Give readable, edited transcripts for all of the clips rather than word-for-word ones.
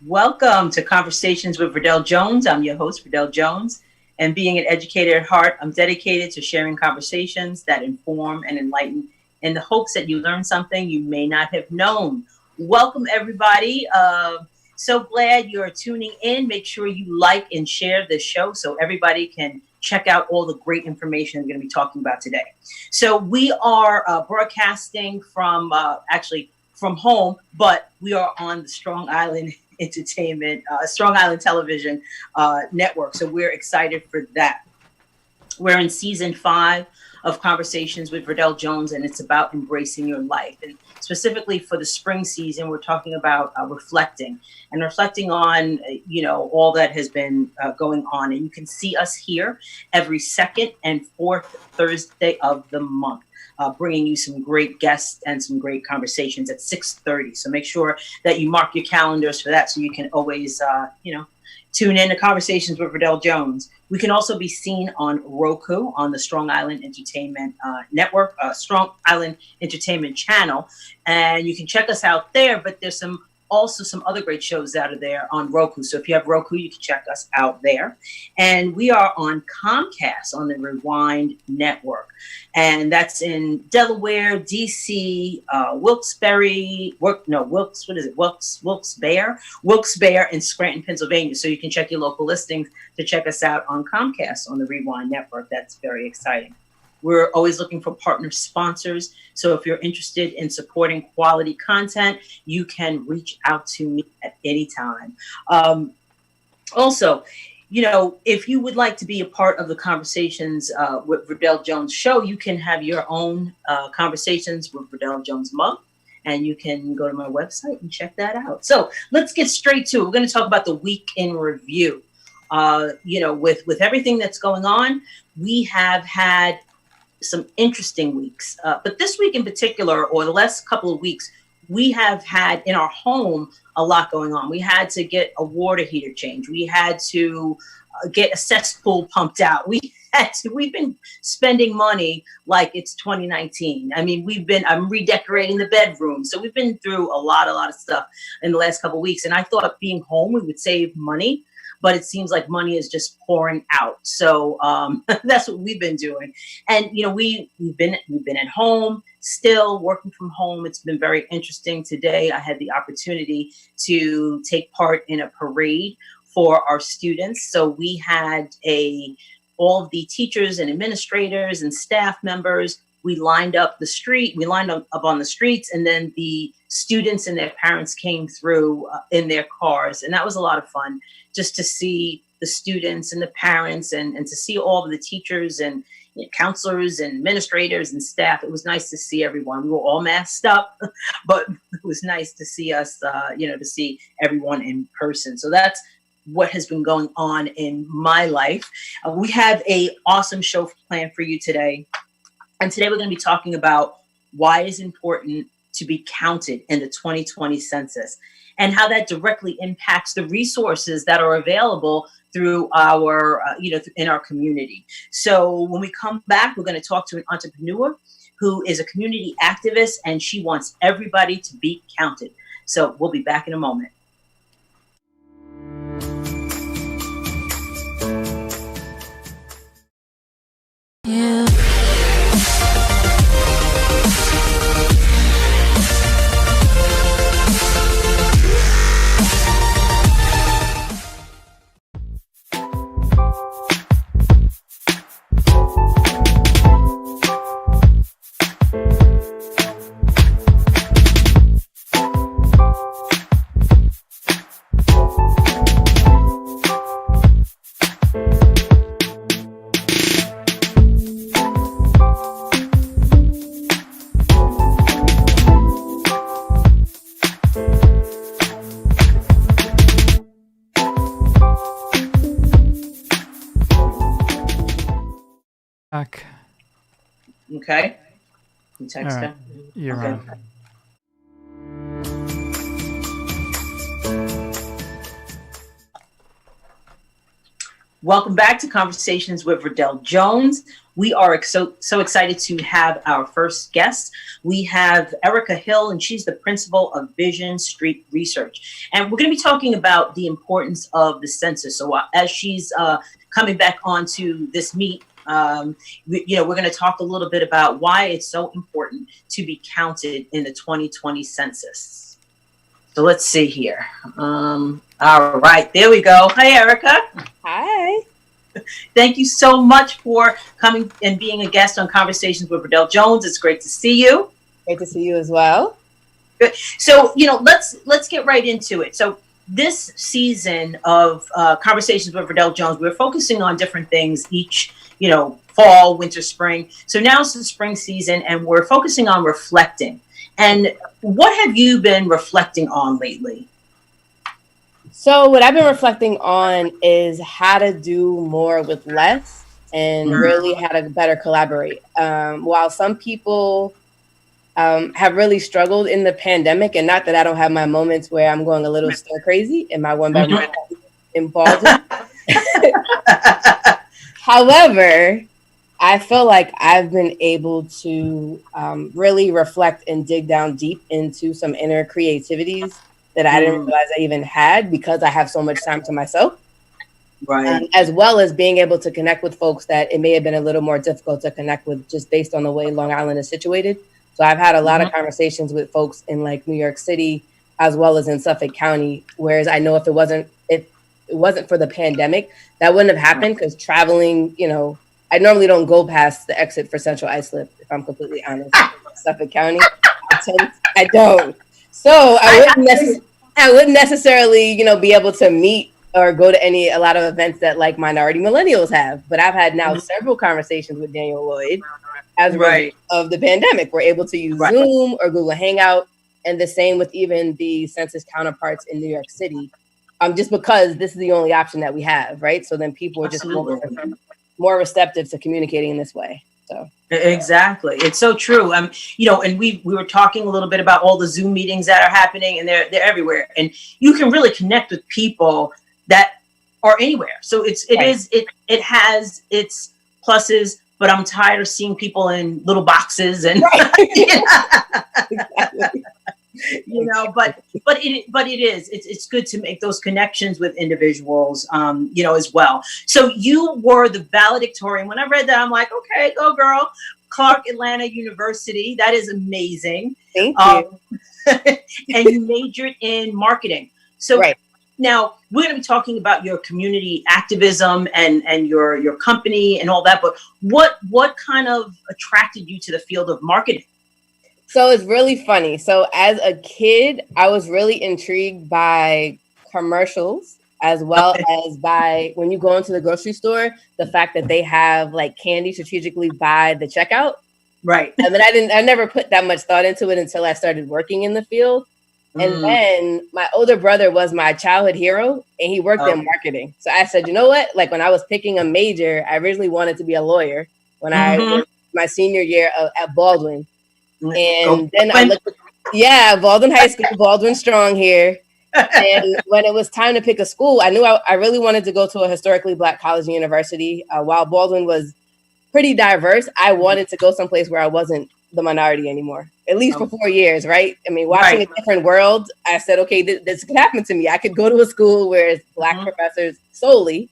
Welcome to Conversations with Verdel Jones. I'm your host, Verdel Jones. And being an educator at heart, I'm dedicated to sharing conversations that inform and enlighten in the hopes that you learn something you may not have known. Welcome, everybody. So glad you're tuning in. Make sure you like and share this show so everybody can check out all the great information we're going to be talking about today. So we are broadcasting from from home, but we are on the Strong Island Strong Island Television network. So we're excited for that. We're in season 5 of Conversations with Verdel Jones, and it's about embracing your life. And specifically for the spring season, we're talking about reflecting on, all that has been going on. And you can see us here every second and fourth Thursday of the month. Bringing you some great guests and some great conversations at 6:30. So make sure that you mark your calendars for that so you can always, tune in to Conversations with Verdel Jones. We can also be seen on Roku on the Strong Island Entertainment Network, Strong Island Entertainment channel. And you can check us out there, but there's also some other great shows out of there on Roku. So if you have Roku, you can check us out there. And we are on Comcast on the Rewind Network. And that's in Delaware, DC, Wilkes-Barre, and Scranton, Pennsylvania. So you can check your local listings to check us out on Comcast on the Rewind Network. That's very exciting. We're always looking for partner sponsors. So if you're interested in supporting quality content, you can reach out to me at any time. Also, if you would like to be a part of the Conversations with Verdel Jones show, you can have your own Conversations with Verdel Jones mug, and you can go to my website and check that out. So let's get straight to it. We're going to talk about the week in review. With everything that's going on, we have had some interesting weeks. But this week in particular, or the last couple of weeks, we have had in our home a lot going on. We had to get a water heater changed. We had to get a cesspool pumped out. We've been spending money like it's 2019. I mean, I'm redecorating the bedroom. So we've been through a lot of stuff in the last couple of weeks. And I thought being home, we would save money, but it seems like money is just pouring out. So that's what we've been doing. And, we've been at home, still working from home. It's been very interesting. Today, I had the opportunity to take part in a parade for our students. So we had all of the teachers and administrators and staff members. We lined up on the streets, and then the students and their parents came through in their cars. And that was a lot of fun, just to see the students and the parents and to see all of the teachers and counselors and administrators and staff. It was nice to see everyone. We were all masked up, but it was nice to see us, to see everyone in person. So that's what has been going on in my life. We have an awesome show planned for you today. And today we're going to be talking about why it is important to be counted in the 2020 census and how that directly impacts the resources that are available through our, in our community. So when we come back, we're going to talk to an entrepreneur who is a community activist, and she wants everybody to be counted. So we'll be back in a moment. Yeah. Back. Okay. You text All right. her? You're Okay. on. Welcome back to Conversations with Verdel Jones. We are so excited to have our first guest. We have Erika Hill, and she's the principal of Vision Street Research. And we're going to be talking about the importance of the census. So as she's coming back onto this meet, we're going to talk a little bit about why it's so important to be counted in the 2020 census. So let's see here. All right, there we go. Hi, Erika. Hi. Thank you so much for coming and being a guest on Conversations with Verdel Jones. It's great to see you. Great to see you as well. Good. So, let's get right into it. So this season of Conversations with Verdel Jones, we're focusing on different things each, fall, winter, spring. So now it's the spring season and we're focusing on reflecting. And what have you been reflecting on lately? So what I've been reflecting on is how to do more with less and really how to better collaborate. While some people have really struggled in the pandemic, and not that I don't have my moments where I'm going a little stir crazy in my one bedroom in Baldwin. However, I feel like I've been able to really reflect and dig down deep into some inner creativities that I didn't realize I even had because I have so much time to myself. Right. As well as being able to connect with folks that it may have been a little more difficult to connect with just based on the way Long Island is situated. So I've had a lot of conversations with folks in like New York City, as well as in Suffolk County. Whereas I know if it wasn't for the pandemic, that wouldn't have happened because traveling, I normally don't go past the exit for Central Islip, if I'm completely honest. Suffolk County, I don't. So I wouldn't necessarily, be able to meet or go to a lot of events that like minority millennials have. But I've had now several conversations with Daniel Lloyd as a result of the pandemic. We're able to use Zoom or Google Hangout, and the same with even the census counterparts in New York City. Just because this is the only option that we have, right? So then people are just more receptive to communicating in this way. So exactly, it's so true. And we were talking a little bit about all the Zoom meetings that are happening, and they're everywhere, and you can really connect with people that are anywhere. So it has its pluses, but I'm tired of seeing people in little boxes and Exactly. but it's good to make those connections with individuals, as well. So you were the valedictorian. When I read that, I'm like, okay, go girl. Clark Atlanta University. That is amazing. Thank you. And you majored in marketing. So now we're going to be talking about your community activism and your company and all that. But what kind of attracted you to the field of marketing? So it's really funny. So as a kid, I was really intrigued by commercials as well as by when you go into the grocery store, the fact that they have like candy strategically by the checkout. Right. And then I never put that much thought into it until I started working in the field. And then my older brother was my childhood hero and he worked in marketing. So I said, you know what? Like when I was picking a major, I originally wanted to be a lawyer when I was my senior year at Baldwin. And then I looked, Baldwin High School, Baldwin Strong here. And when it was time to pick a school, I knew I really wanted to go to a historically Black college and university. While Baldwin was pretty diverse, I wanted to go someplace where I wasn't the minority anymore, at least for 4 years, right? I mean, watching a different world, I said, okay, this could happen to me. I could go to a school where it's Black professors solely,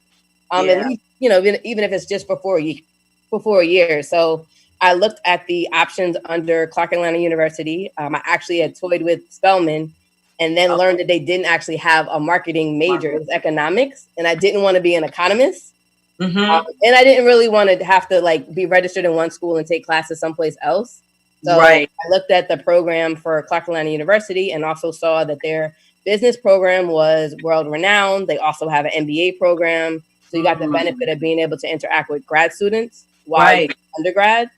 at least, even if it's just for 4 years. So I looked at the options under Clark Atlanta University. I actually had toyed with Spelman and then learned that they didn't actually have a marketing major. It was economics. And I didn't want to be an economist. And I didn't really want to have to be registered in one school and take classes someplace else. So I looked at the program for Clark Atlanta University and also saw that their business program was world renowned. They also have an MBA program. So you got the benefit of being able to interact with grad students while you're undergrad.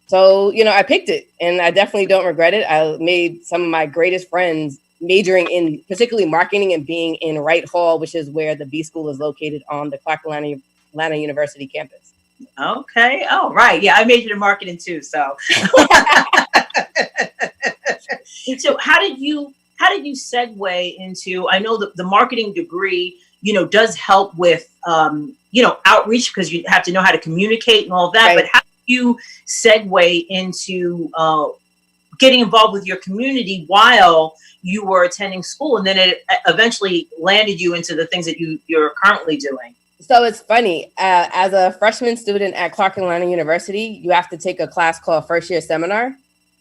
So, I picked it and I definitely don't regret it. I made some of my greatest friends majoring in particularly marketing and being in Wright Hall, which is where the B School is located on the Clark Atlanta University campus. Okay. Oh, right. Yeah, I majored in marketing too. So, so how did you segue into? I know that the marketing degree does help with, outreach, because you have to know how to communicate and all that. Right. But how do you segue into getting involved with your community while you were attending school, and then it eventually landed you into the things that you're currently doing? So it's funny, as a freshman student at Clark Atlanta University, you have to take a class called First Year Seminar.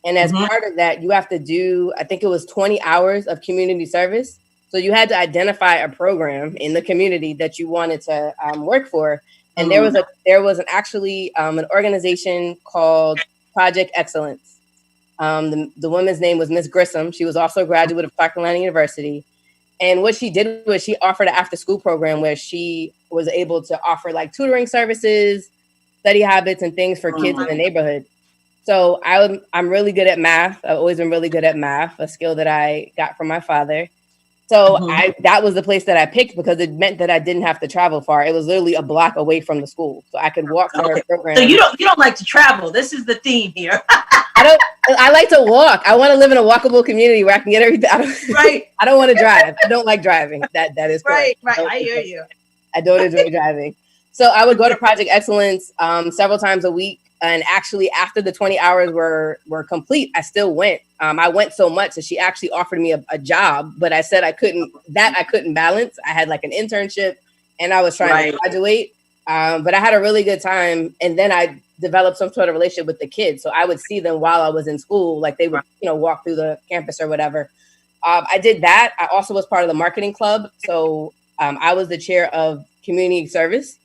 And as part of that, you have to do, I think it was 20 hours of community service. So you had to identify a program in the community that you wanted to work for. And there was actually an organization called Project Excellence. The woman's name was Miss Grissom. She was also a graduate of Clark Atlanta University. And what she did was she offered an after-school program where she was able to offer like tutoring services, study habits, and things for kids in the neighborhood. So I'm really good at math. I've always been really good at math, a skill that I got from my father. So that was the place that I picked because it meant that I didn't have to travel far. It was literally a block away from the school, so I could walk to her program. So you don't like to travel. This is the theme here. I like to walk. I want to live in a walkable community where I can get everything. I don't want to drive. I don't like driving. That is correct. Right. I hear you. I don't enjoy driving. So I would go to Project Excellence several times a week. And actually, after the 20 hours were complete, I still went. I went so much that she actually offered me a job, but I said I couldn't balance. I had like an internship and I was trying to graduate. But I had a really good time. And then I developed some sort of relationship with the kids. So I would see them while I was in school, like they would, walk through the campus or whatever. I did that. I also was part of the marketing club. So I was the chair of community service.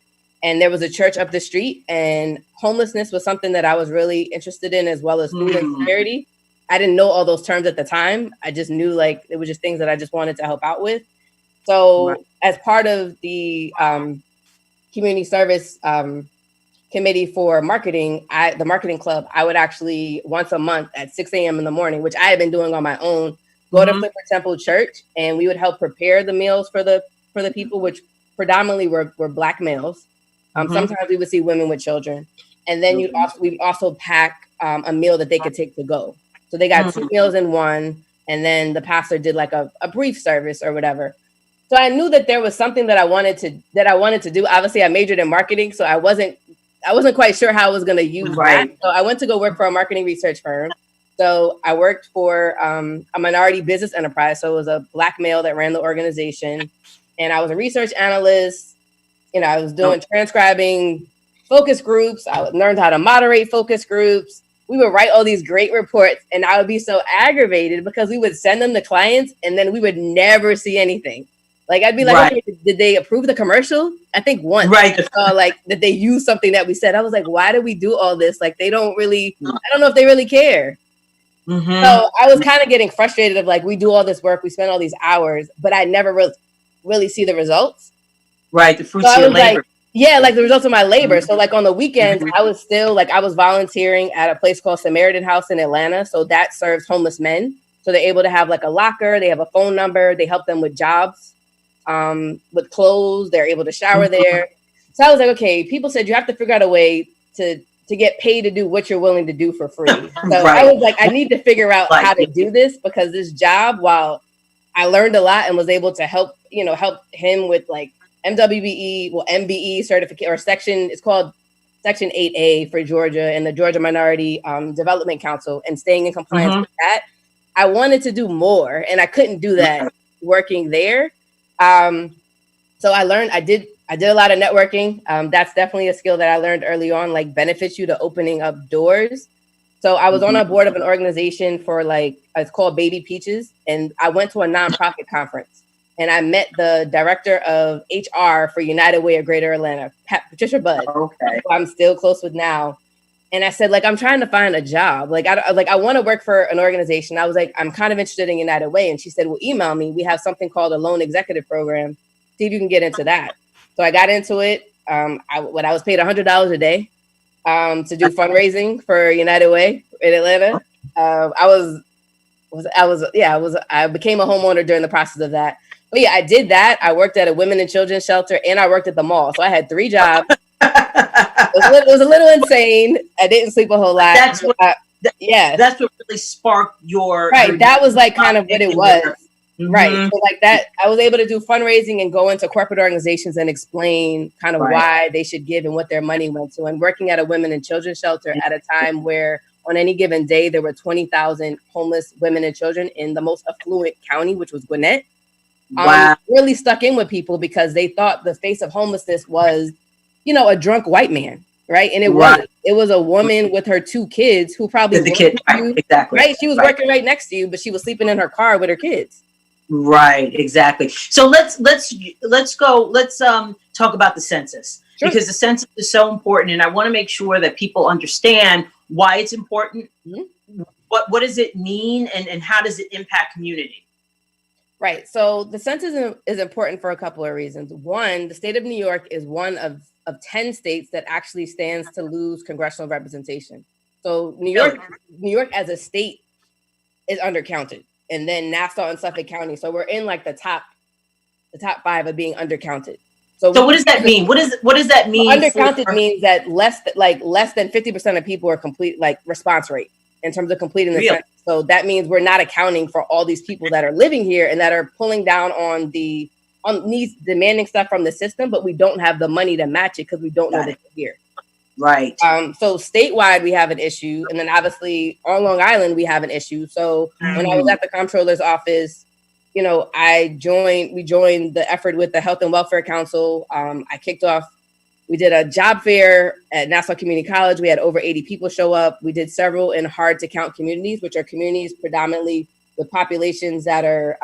And there was a church up the street, and homelessness was something that I was really interested in, as well as food insecurity. I didn't know all those terms at the time. I just knew like it was just things that I just wanted to help out with. So as part of the community service committee for marketing, the marketing club, I would actually once a month at 6 a.m. in the morning, which I had been doing on my own, go to Flipper Temple Church, and we would help prepare the meals for the people, which predominantly were Black males. Sometimes we would see women with children, and then we'd also pack a meal that they could take to go. So they got 2 meals in one, and then the pastor did like a brief service or whatever. So I knew that there was something that I wanted to do. Obviously, I majored in marketing, so I wasn't quite sure how I was going to use that. So I went to go work for a marketing research firm. So I worked for a minority business enterprise. So it was a Black male that ran the organization, and I was a research analyst. I was doing transcribing focus groups. I learned how to moderate focus groups. We would write all these great reports, and I would be so aggravated because we would send them to clients and then we would never see anything. Like I'd be like, okay, did they approve the commercial? I think once. I saw like that they used something that we said. I was like, why do we do all this? Like they don't really, I don't know if they really care. So I was kind of getting frustrated of like, we do all this work, we spend all these hours, but I never really see the results. Right, the fruits of your labor. Like the results of my labor. So like on the weekends, I was still I was volunteering at a place called Samaritan House in Atlanta. So that serves homeless men. So they're able to have like a locker, they have a phone number, they help them with jobs, with clothes, they're able to shower there. So I was like, okay, people said you have to figure out a way to get paid to do what you're willing to do for free. So I was like, I need to figure out how to do this, because this job, while I learned a lot and was able to help him with like MBE certificate or section, it's called Section 8A for Georgia and the Georgia Minority Development Council, and staying in compliance with that. I wanted to do more, and I couldn't do that working there. So I did a lot of networking. That's definitely a skill that I learned early on, like benefits you to opening up doors. So I was on a board of an organization for it's called Baby Peaches. And I went to a nonprofit conference, and I met the director of HR for United Way of Greater Atlanta, Patricia Budd, who I'm still close with now. And I said, I'm trying to find a job. I want to work for an organization. I was like, I'm kind of interested in United Way. And she said, well, email me. We have something called a loan executive program. See if you can get into that. So I got into it. I was paid $100 a day to do fundraising for United Way in Atlanta. I became a homeowner during the process of that. But yeah, I did that. I worked at a women and children's shelter, and I worked at the mall. So I had 3 jobs. It was a little insane. I didn't sleep a whole lot. That's what really sparked your right. That was kind of what it was. Right. So like that, I was able to do fundraising and go into corporate organizations and explain kind of why they should give and what their money went to. And working at a women and children's shelter at a time where on any given day, there were 20,000 homeless women and children in the most affluent county, which was Gwinnett. Really stuck in with people because they thought the face of homelessness was, you know, a drunk white man. Right. And it wasn't. It was a woman with her 2 kids who probably the kid. Exactly. Right. She was working right next to you, but she was sleeping in her car with her kids. Right. Exactly. So let's talk about the census. Sure. Because the census is so important, and I want to make sure that people understand why it's important. What does it mean, and how does it impact community? Right. So the census is important for a couple of reasons. One, the state of New York is one of 10 states that actually stands to lose congressional representation. So New York as a state is undercounted, and then Nassau and Suffolk County. So we're in like the top 5 of being undercounted. So what does that mean? What does that mean? Undercounted means that less than 50% of people are complete, like response rate in terms of completing the census. So that means we're not accounting for all these people that are living here and that are pulling down on these demanding stuff from the system, but we don't have the money to match it because we don't know that they're here. Right. So statewide, we have an issue. And then obviously on Long Island, we have an issue. So when I was at the comptroller's office, you know, we joined the effort with the Health and Welfare Council. I kicked off, we did a job fair at Nassau Community College. We had over 80 people show up. We did several in hard to count communities, which are communities predominantly with populations that are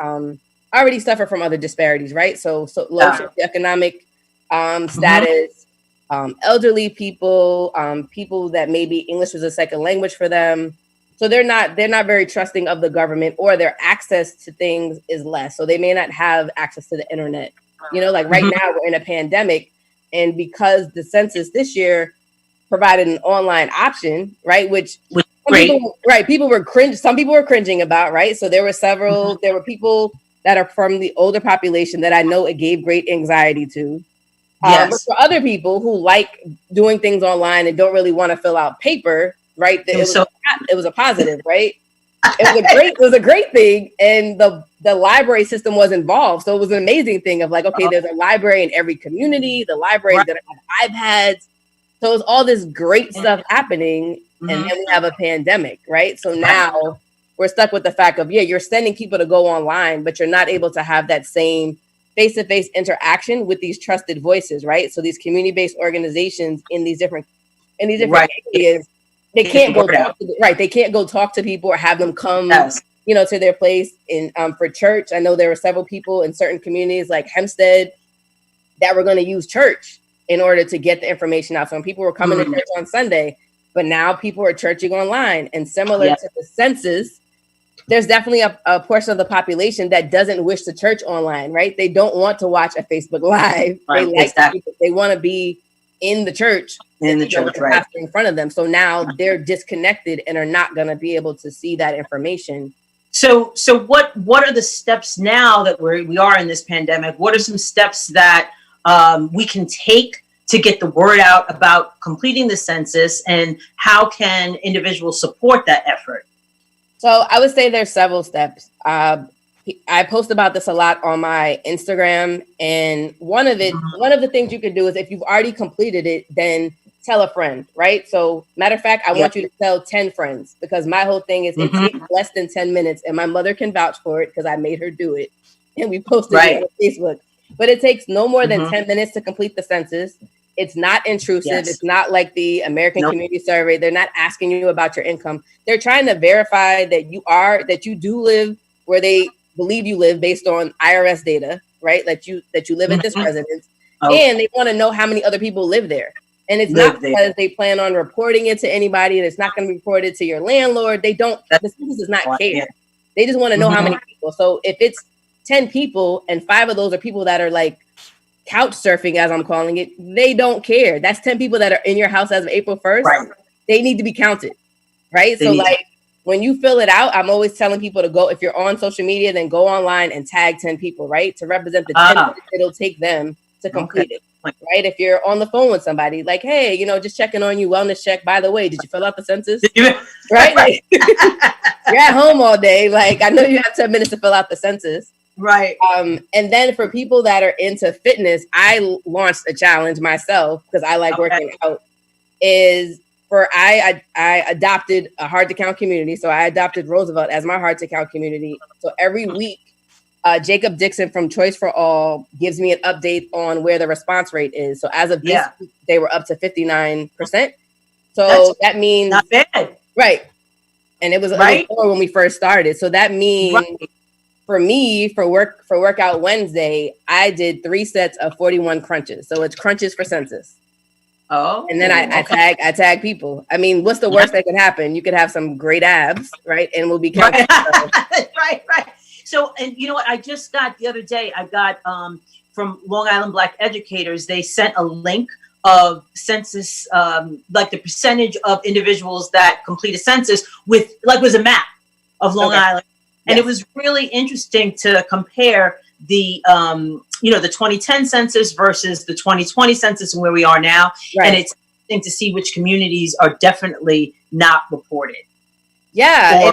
already suffer from other disparities, right? So low socioeconomic status, elderly people, people that maybe English was a second language for them. So they're not very trusting of the government, or their access to things is less. So they may not have access to the internet. You know, like right now we're in a pandemic, and because the census this year provided an online option, right? Which people were cringe. Some people were cringing about, right? So there were people that are from the older population that I know it gave great anxiety to. But for other people who like doing things online and don't really want to fill out paper, right? It was a positive, right? It was a great thing. And the library system was involved. So it was an amazing thing of like, okay, there's a library in every community, the libraries that have iPads. So it's all this great stuff happening. And then we have a pandemic, right? So now we're stuck with the fact of, you're sending people to go online, but you're not able to have that same face-to-face interaction with these trusted voices, right? So these community-based organizations in these different areas, they can't go they can't go talk to people or have them come, you know, to their place in for church. I know there were several people in certain communities like Hempstead that were going to use church in order to get the information out. Some people were coming to church on Sunday, but now people are churching online. And similar to the census, there's definitely a portion of the population that doesn't wish to church online, right? They don't want to watch a Facebook Live. They want to be in the church, right, in front of them. So now they're disconnected and are not going to be able to see that information. So what are the steps now that we are in this pandemic? What are some steps that we can take to get the word out about completing the census, and how can individuals support that effort? So I would say there's several steps. I post about this a lot on my Instagram, and one of the things you could do is, if you've already completed it, then tell a friend, right? So matter of fact, I want you to tell 10 friends, because my whole thing is it takes less than 10 minutes, and my mother can vouch for it because I made her do it, and we posted it on Facebook. But it takes no more than 10 minutes to complete the census. It's not intrusive. It's not like the American Community Survey. They're not asking you about your income. They're trying to verify that you do live where they believe you live based on IRS data, right? That you live at this residence, and they want to know how many other people live there. And it's not because they plan on reporting it to anybody, and it's not going to be reported to your landlord. The census does not care. They just want to know how many people. So if it's 10 people and 5 of those are people that are like couch surfing, as I'm calling it, they don't care. That's 10 people that are in your house as of April 1st. Right. They need to be counted, right? So like when you fill it out, I'm always telling people to go, if you're on social media, then go online and tag 10 people, right? To represent the 10 minutes it'll take them to complete it, right? If you're on the phone with somebody, like, hey, you know, just checking on you, wellness check. By the way, did you fill out the census? Right? Like, you're at home all day. Like, I know you have 10 minutes to fill out the census. Right. And then for people that are into fitness, I launched a challenge myself because I like working out. Is for I adopted a hard to count community. So I adopted Roosevelt as my hard to count community. So every week, Jacob Dixon from Choice for All gives me an update on where the response rate is. So as of this week, they were up to 59%. So that means not bad. Right. And it was right lower when we first started. So that means for me, for Workout Wednesday, I did 3 sets of 41 crunches. So it's crunches for Census. Oh, and then I tag people. I mean, what's the worst that can happen? You could have some great abs, right? And we'll be counting. Right. So, and you know what? I just got the other day, I got from Long Island Black Educators, they sent a link of census, like the percentage of individuals that complete a census with, like, was a map of Long Island. And it was really interesting to compare the, the 2010 census versus the 2020 census and where we are now. Right. And it's interesting to see which communities are definitely not reported. Yeah.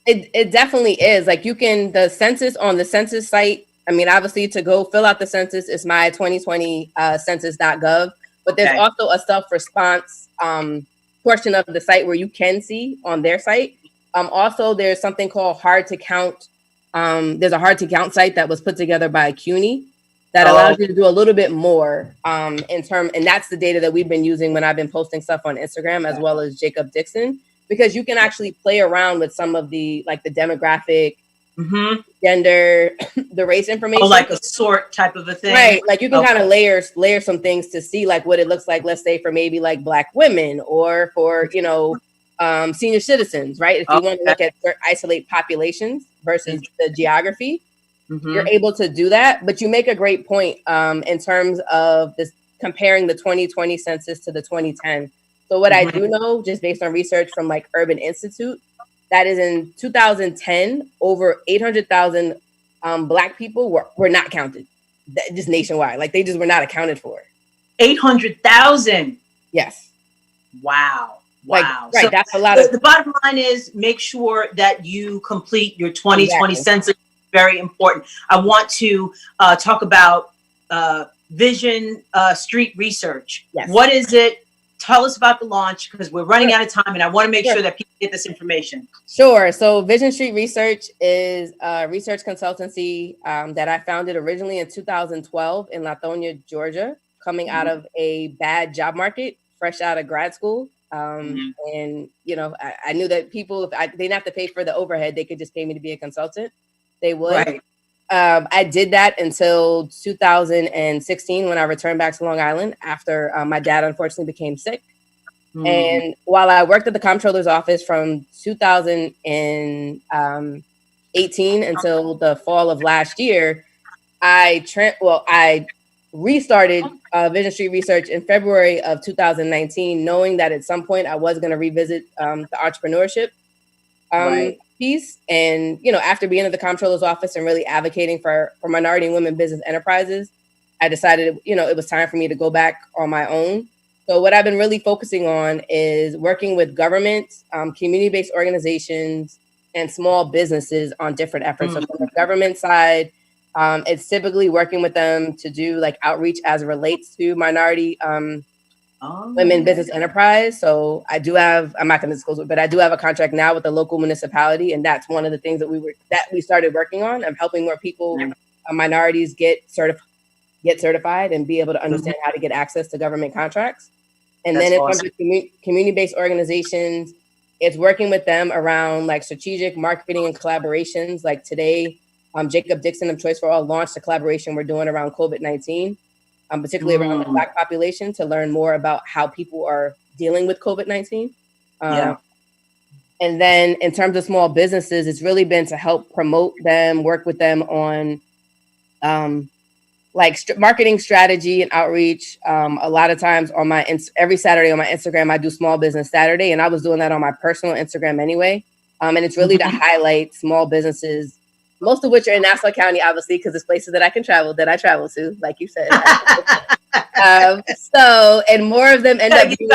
It definitely is. Like, you can, the census on the census site, I mean, obviously to go fill out the census is my 2020 census.gov, but there's also a self-response portion of the site where you can see on their site. Also, there's something called hard to count. There's a hard to count site that was put together by CUNY that allows you to do a little bit more and that's the data that we've been using when I've been posting stuff on Instagram, as well as Jacob Dixon, because you can actually play around with some of the, like, the demographic, gender, the race information. Like a sort type of a thing. Right. Like, you can kind of layer some things to see, like, what it looks like, let's say, for maybe like Black women or for, senior citizens, right? If you want to look at isolate populations versus the geography, you're able to do that. But you make a great point in terms of this comparing the 2020 census to the 2010. So what I do know, just based on research from like Urban Institute, that is in 2010, over 800,000 Black people were not counted, just nationwide. Like, they just were not accounted for. 800,000. Yes. Wow. Like, right, so that's a lot of. The bottom line is, make sure that you complete your 2020 census. Very important. I want to talk about Vision Street Research. Yes. What is it? Tell us about the launch, because we're running out of time, and I want to make sure that people get this information. Sure. So Vision Street Research is a research consultancy that I founded originally in 2012 in Lithonia, Georgia, coming out of a bad job market, fresh out of grad school. And, I knew that people, if they didn't have to pay for the overhead, they could just pay me to be a consultant. They would. Right. I did that until 2016 when I returned back to Long Island after my dad unfortunately became sick. And while I worked at the comptroller's office from 2018 until the fall of last year, I restarted Vision Street Research in February of 2019, knowing that at some point I was going to revisit the entrepreneurship piece. And, after being at the comptroller's office and really advocating for minority and women business enterprises, I decided, it was time for me to go back on my own. So what I've been really focusing on is working with governments, community-based organizations, and small businesses on different efforts. So from the government side, it's typically working with them to do like outreach as it relates to minority women business enterprise. So I do have, I'm not going to disclose it, but I do have a contract now with the local municipality. And that's one of the things that we started working on. I'm helping more people, minorities get certified and be able to understand how to get access to government contracts. And then in terms of community-based organizations, it's working with them around like strategic marketing and collaborations. Like today, Jacob Dixon of Choice for All launched a collaboration we're doing around COVID-19, particularly around the Black population, to learn more about how people are dealing with COVID-19. And then in terms of small businesses, it's really been to help promote them, work with them on marketing strategy and outreach. A lot of times on every Saturday on my Instagram, I do Small Business Saturday, and I was doing that on my personal Instagram anyway. And it's really to highlight small businesses, most of which are in Nassau County, obviously, because it's places that I travel to, like you said. And more of them end up being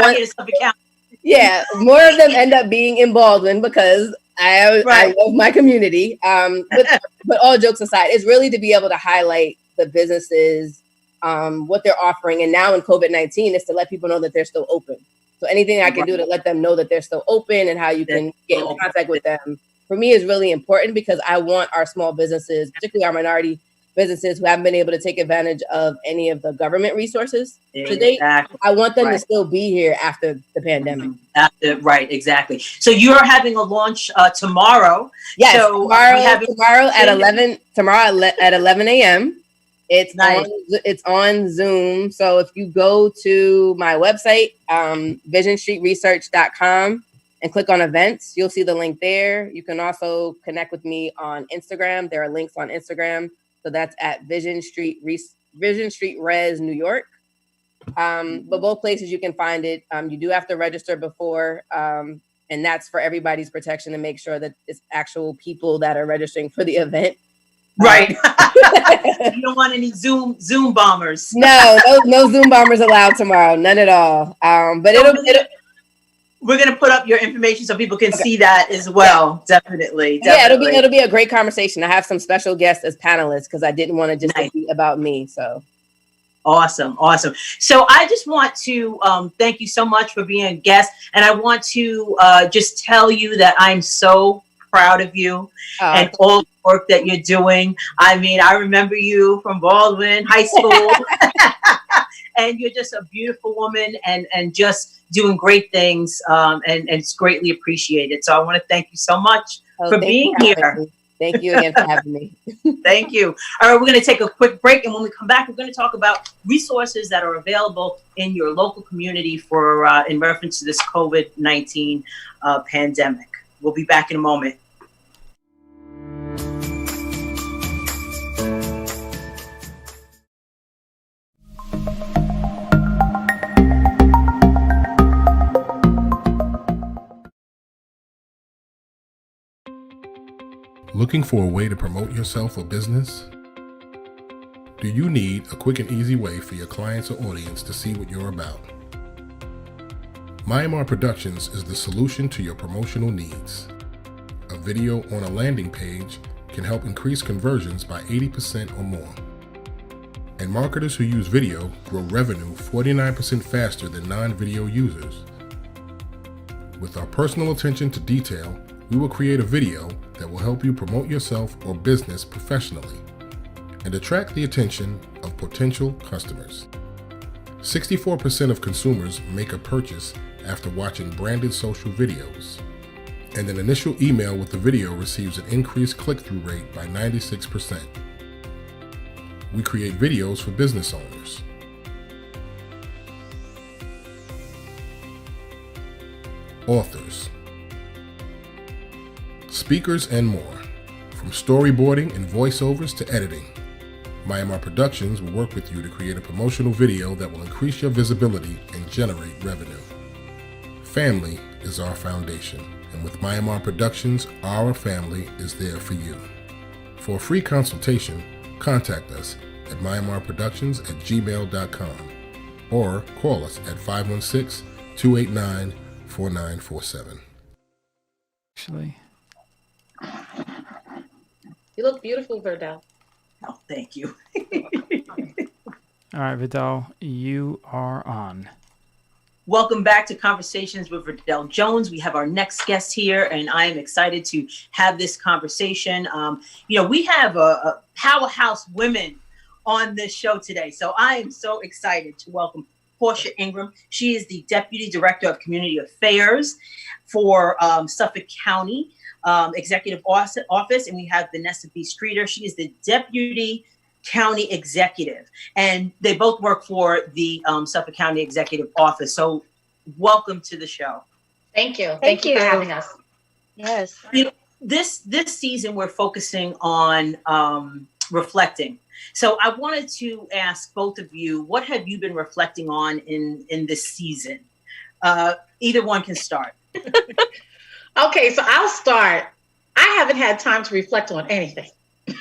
more of them end up being in Baldwin because I love my community. But all jokes aside, it's really to be able to highlight the businesses, what they're offering. And now in COVID-19 is to let people know that they're still open. So anything I can do to let them know that they're still open and how you can get in contact with them, for me, is really important, because I want our small businesses, particularly our minority businesses who haven't been able to take advantage of any of the government resources to date. I want them to still be here after the pandemic. Exactly. So you're having a launch tomorrow. Yes, so tomorrow at 11 a.m. It's nice. It's on Zoom. So if you go to my website, visionstreetresearch.com, and click on events, you'll see the link there. You can also connect with me on Instagram. There are links on Instagram. So that's at Vision Street Res New York. But both places you can find it. You do have to register before, and that's for everybody's protection, to make sure that it's actual people that are registering for the event. Right. You don't want any Zoom bombers. No Zoom bombers allowed tomorrow. None at all. But we're going to put up your information so people can see that as well. Yeah. Definitely. Yeah, it'll be a great conversation. I have some special guests as panelists, because I didn't want to just be about me. So awesome. So I just want to thank you so much for being a guest, and I want to just tell you that I'm so proud of you and all the work that you're doing. I mean, I remember you from Baldwin High School. And you're just a beautiful woman, and just doing great things, and it's greatly appreciated. So I want to thank you so much for being here. Thank you again for having me. Thank you. All right, we're going to take a quick break, and when we come back, we're going to talk about resources that are available in your local community for in reference to this COVID-19 pandemic. We'll be back in a moment. Looking for a way to promote yourself or business? Do you need a quick and easy way for your clients or audience to see what you're about? Myanmar Productions is the solution to your promotional needs. A video on a landing page can help increase conversions by 80% or more. And marketers who use video grow revenue 49% faster than non-video users. With our personal attention to detail, we will create a video that will help you promote yourself or business professionally and attract the attention of potential customers. 64% of consumers make a purchase after watching branded social videos, and an initial email with the video receives an increased click-through rate by 96%. We create videos for business owners, authors, speakers, and more. From storyboarding and voiceovers to editing, Myanmar Productions will work with you to create a promotional video that will increase your visibility and generate revenue. Family is our foundation, and with Myanmar Productions, our family is there for you. For a free consultation, contact us at myanmarproductions@gmail.com or call us at 516-289-4947. Actually. You look beautiful, Verdel. Oh, thank you. All right, Verdel, you are on. Welcome back to Conversations with Verdel Jones. We have our next guest here, and I am excited to have this conversation. We have a powerhouse women on this show today, so I am so excited to welcome Portia Ingram. She is the Deputy Director of Community Affairs for Suffolk County Executive Office, and we have Vanessa B. Streeter. She is the Deputy County Executive, and they both work for the Suffolk County Executive Office. So welcome to the show. Thank you. Thank you for having us. Yes. This season, we're focusing on reflecting. So I wanted to ask both of you, what have you been reflecting on in this season? Either one can start. Okay, so I'll start. I haven't had time to reflect on anything.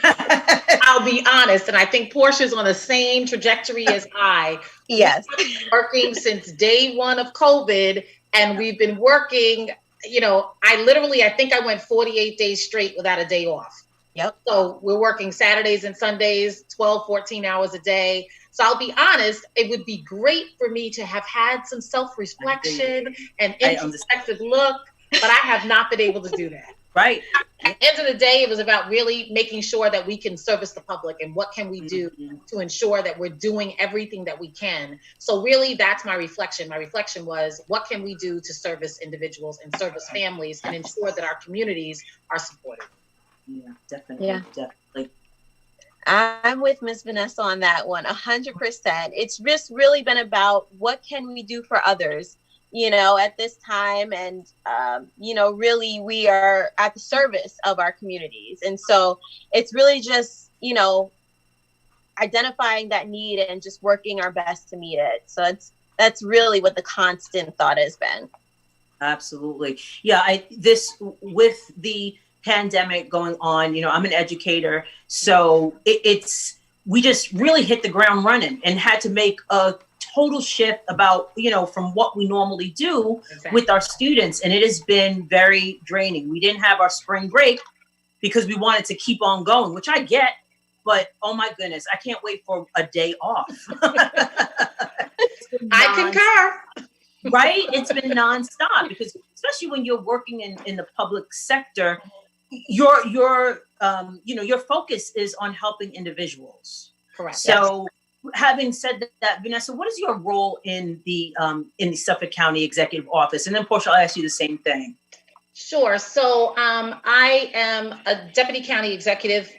I'll be honest, and I think Portia's on the same trajectory as I. Yes. We've been working since day one of COVID, and we've been working I think I went 48 days straight without a day off. Yep. So we're working Saturdays and Sundays, 12, 14 hours a day. So I'll be honest, it would be great for me to have had some self-reflection and introspective look, but I have not been able to do that. Right. At the end of the day, it was about really making sure that we can service the public and what can we do to ensure that we're doing everything that we can. So really, that's my reflection. My reflection was, what can we do to service individuals and service families and ensure that our communities are supported? Yeah, definitely. Yeah. Definitely. I'm with Ms. Vanessa on that one, 100%. It's just really been about what can we do for others, at this time. And, really we are at the service of our communities. And so it's really just, identifying that need and just working our best to meet it. So that's really what the constant thought has been. Absolutely. Yeah. With the pandemic going on, I'm an educator, so we just really hit the ground running and had to make a total shift about from what we normally do with our students, and it has been very draining. We didn't have our spring break because we wanted to keep on going, which I get, but oh my goodness, I can't wait for a day off. I concur. Right? It's been nonstop, because especially when you're working in the public sector, your focus is on helping individuals. Correct. So having said that, Vanessa, what is your role in the Suffolk County Executive Office? And then Portia, I'll ask you the same thing. Sure. So I am a deputy county executive,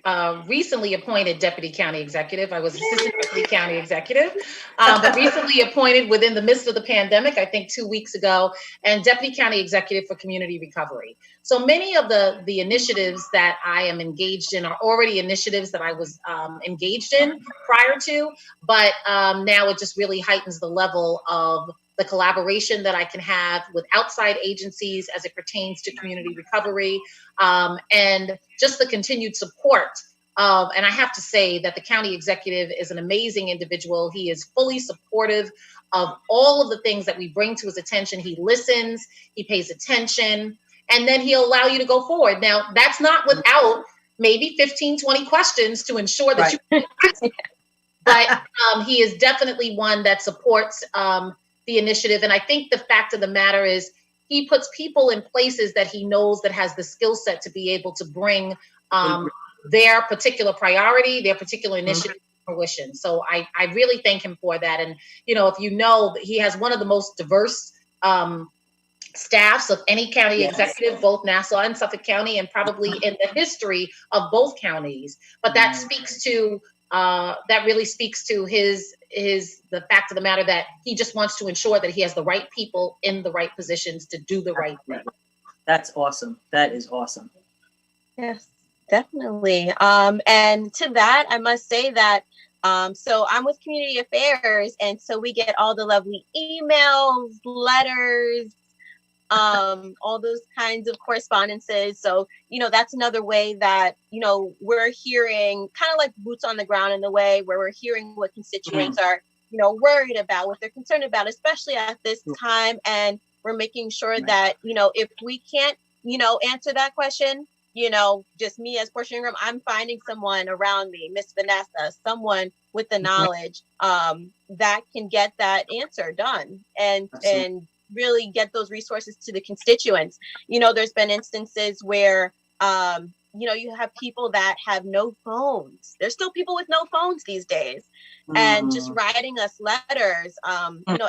recently appointed deputy county executive. I was assistant deputy county executive, but recently appointed within the midst of the pandemic, I think 2 weeks ago, and deputy county executive for community recovery. So many of the initiatives that I am engaged in are already initiatives that I was engaged in prior to, but now it just really heightens the level of the collaboration that I can have with outside agencies as it pertains to community recovery, and just the continued support of, and I have to say that the county executive is an amazing individual. He is fully supportive of all of the things that we bring to his attention. He listens, he pays attention, and then he'll allow you to go forward. Now, that's not without maybe 15, 20 questions to ensure that you, but he is definitely one that supports the initiative. And I think the fact of the matter is he puts people in places that he knows that has the skill set to be able to bring their particular priority, their particular initiative to fruition. So I really thank him for that. And, if he has one of the most diverse staffs of any county executive, both Nassau and Suffolk County, and probably in the history of both counties. But that speaks to that really speaks to the fact of the matter that he just wants to ensure that he has the right people in the right positions to do the right thing. That's awesome. That is awesome. Yes, definitely. And to that, I must say that, so I'm with Community Affairs, and so we get all the lovely emails, letters, all those kinds of correspondences. So, that's another way that, we're hearing kind of like boots on the ground in the way where we're hearing what constituents are, worried about, what they're concerned about, especially at this time. And we're making sure that, if we can't, answer that question, just me as Portia Ingram, I'm finding someone around me, Miss Vanessa, someone with the knowledge that can get that answer done and really get those resources to the constituents. There's been instances where, you have people that have no phones. There's still people with no phones these days, and just writing us letters,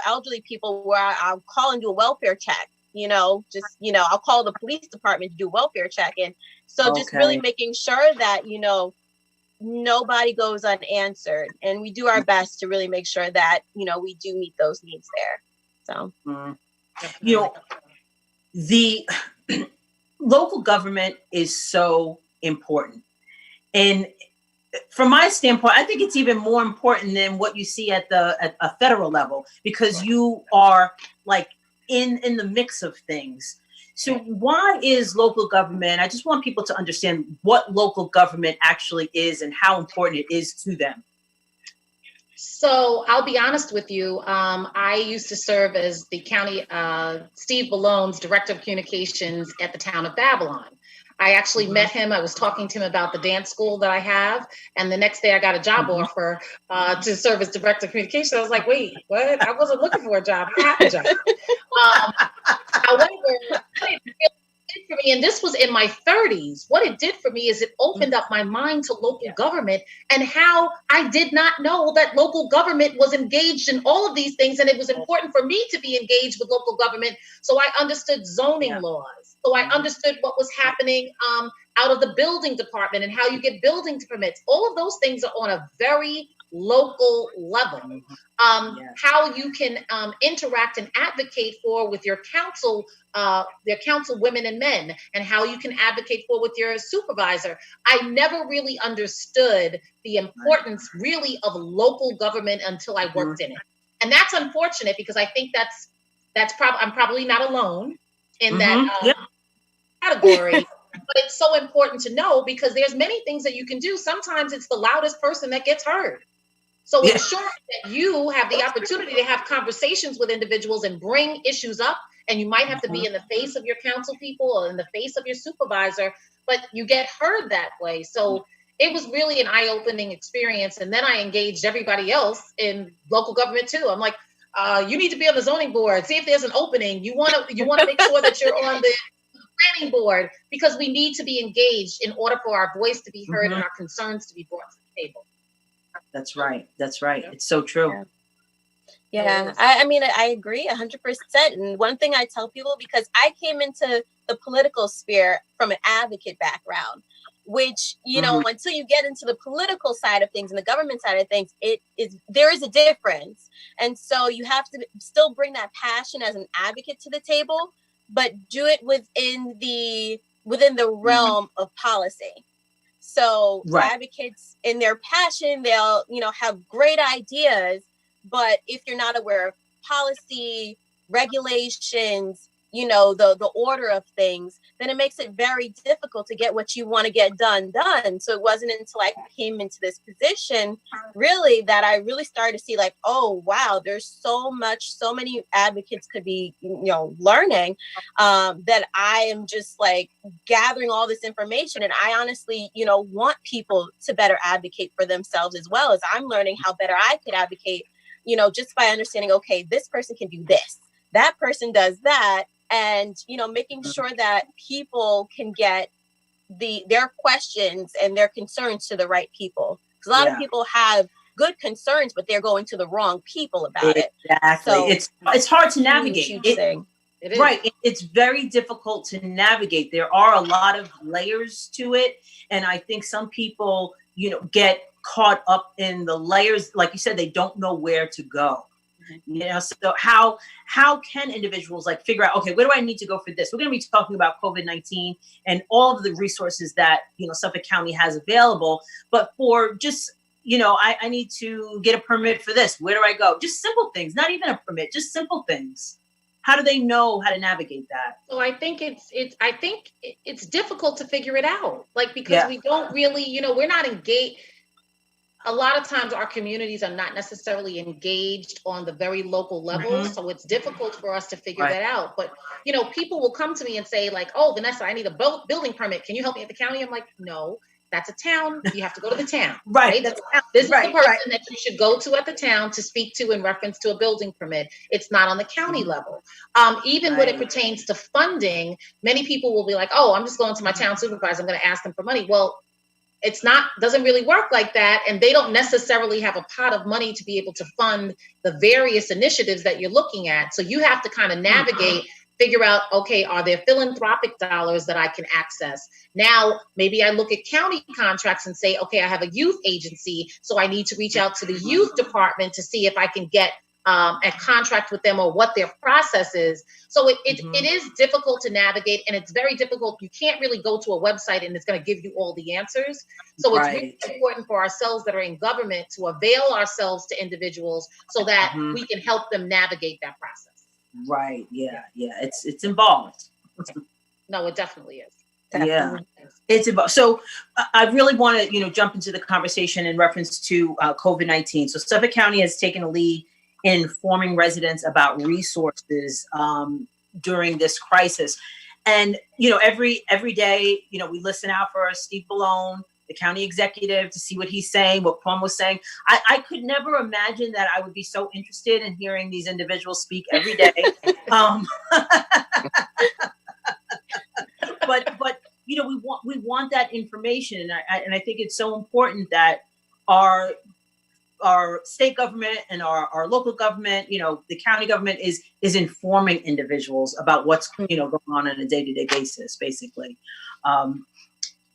elderly people where I'll call and do a welfare check, I'll call the police department to do a welfare check. And so just really making sure that, nobody goes unanswered, and we do our best to really make sure that, we do meet those needs there. So. The local government is so important. And from my standpoint, I think it's even more important than what you see at a federal level, because you are like in the mix of things. So why is local government? I just want people to understand what local government actually is and how important it is to them. So I'll be honest with you. I used to serve as the county, Steve Ballone's director of communications at the town of Babylon. I actually met him. I was talking to him about the dance school that I have. And the next day I got a job offer to serve as director of communications. I was like, wait, what? I wasn't looking for a job. I have a job. However, what it really did for me, and this was in my 30s, what it did for me is it opened up my mind to local government and how I did not know that local government was engaged in all of these things. And it was important for me to be engaged with local government. So I understood zoning laws. So I understood what was happening out of the building department and how you get building permits. All of those things are on a very local level. How you can interact and advocate for with your council, their council women and men, and how you can advocate for with your supervisor. I never really understood the importance really of local government until I worked in it. And that's unfortunate because I think I'm probably not alone in that category. But it's so important to know because there's many things that you can do. Sometimes it's the loudest person that gets heard. So ensuring that you have the opportunity to have conversations with individuals and bring issues up, and you might have to be in the face of your council people or in the face of your supervisor, but you get heard that way. So it was really an eye-opening experience. And then I engaged everybody else in local government too. I'm like, you need to be on the zoning board. See if there's an opening. You want to make sure that you're on the planning board because we need to be engaged in order for our voice to be heard and our concerns to be brought to the table. That's right. That's right. It's so true. Yeah. I mean, I agree 100%. And one thing I tell people, because I came into the political sphere from an advocate background, which, you know, until you get into the political side of things and the government side of things, there is a difference. And so you have to still bring that passion as an advocate to the table, but do it within the realm of policy. So advocates in their passion, they'll, have great ideas, but if you're not aware of policy, regulations, the order of things, then it makes it very difficult to get what you want to get done. So it wasn't until I came into this position really that I really started to see like, oh, wow, there's so many advocates could be, learning that I am just like gathering all this information. And I honestly, want people to better advocate for themselves as well as I'm learning how better I could advocate, just by understanding, okay, this person can do this, that person does that. And, making sure that people can get their questions and their concerns to the right people. Because a lot of people have good concerns, but they're going to the wrong people about it. Exactly. So it's hard to navigate. It is. Right. It's very difficult to navigate. There are a lot of layers to it. And I think some people, get caught up in the layers. Like you said, they don't know where to go. So how can individuals like figure out, okay, where do I need to go for this? We're going to be talking about COVID-19 and all of the resources that, Suffolk County has available. But for just, I need to get a permit for this. Where do I go? Just simple things, not even a permit, just simple things. How do they know how to navigate that? So I think it's difficult to figure it out, like, because we don't really, we're not engaged. A lot of times our communities are not necessarily engaged on the very local level. So it's difficult for us to figure that out. But, people will come to me and say like, oh, Vanessa, I need a building permit. Can you help me at the county? I'm like, no, that's a town. You have to go to the town. Right. This is the person that you should go to at the town to speak to in reference to a building permit. It's not on the county level. Even when it pertains to funding, many people will be like, oh, I'm just going to my town supervisor. I'm going to ask them for money. Well, doesn't really work like that. And they don't necessarily have a pot of money to be able to fund the various initiatives that you're looking at. So you have to kind of navigate, figure out, okay, are there philanthropic dollars that I can access? Now, maybe I look at county contracts and say, okay, I have a youth agency. So I need to reach out to the youth department to see if I can get a contract with them or what their process is. So it is difficult to navigate, and it's very difficult. You can't really go to a website and it's going to give you all the answers. So it's really important for ourselves that are in government to avail ourselves to individuals so that we can help them navigate that process. Right. Yeah. It's involved. No, it definitely is. Definitely. Yeah, it's about. So I really want to, jump into the conversation in reference to COVID-19. So Suffolk County has taken a lead in informing residents about resources during this crisis, and every day, we listen out for Steve Ballone, the county executive, to see what he's saying, what Plum was saying. I could never imagine that I would be so interested in hearing these individuals speak every day. But we want that information, and I think it's so important that our state government and our local government, the county government is informing individuals about what's going on a day-to-day basis, basically. Go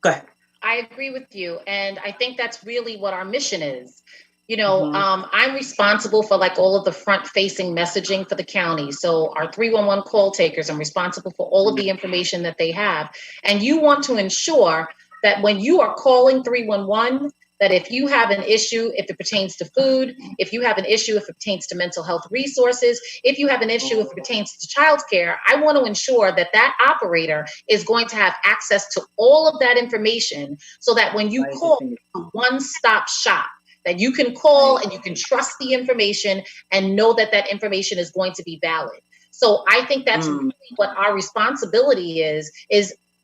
ahead. I agree with you, and I think that's really what our mission is. I'm responsible for all of the front-facing messaging for the county. So our 311 call takers, I'm responsible for all of the information that they have. And you want to ensure that when you are calling 311, that if you have an issue, if it pertains to food, if you have an issue, if it pertains to mental health resources, if you have an issue, if it pertains to childcare, I want to ensure that that operator is going to have access to all of that information so that when you call, a one-stop shop, that you can call and you can trust the information and know that that information is going to be valid. So I think that's really what our responsibility is